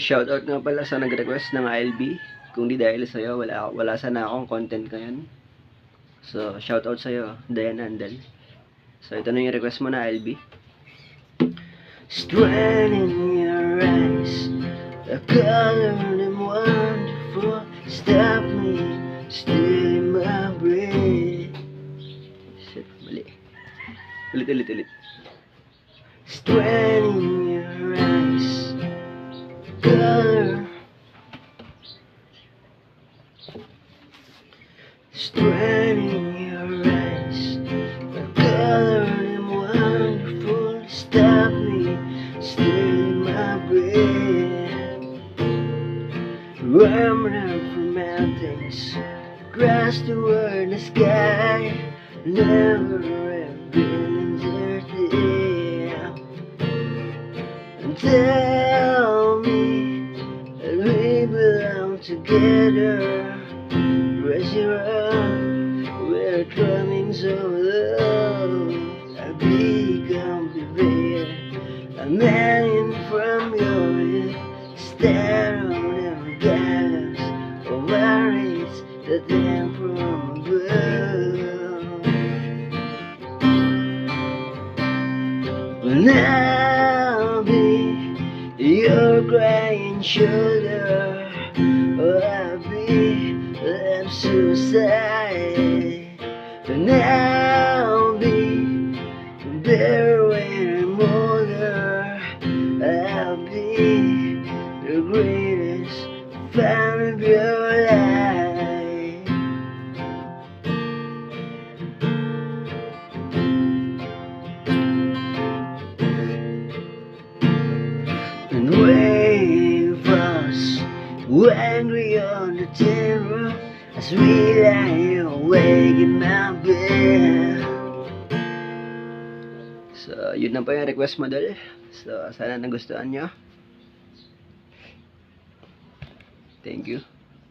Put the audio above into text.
Shoutout nga pala sa nag-request ng ILB. Kung di dahil sa'yo, wala sana akong content ngayon. So, shoutout sa'yo, Diane Andal. So, ito na yung request mo na, ILB. Strength in your eyes, the color and wonderful. Stop me, steal my breath. Shit, mali. Ulit. Strength in your eyes, color. Strength in your eyes, the color and wonderful. Stop me, steal my breath. Run up from mountains, across the world, the sky. Never have been there. And tell me that we belong together. Raise your arm, we're climbing so low. I become prepared. A man from your head, stand on the gallows of worries that came from above. And I'll be your crying shoulder. I'll be left suicide. And I'll be there when I'm older. I'll be the greatest fan of your life. And wave us angry on the terror as we lie awake in my bed. So, yun na po yung request mo, Dol. So, sana nagustuhan nyo. Thank you.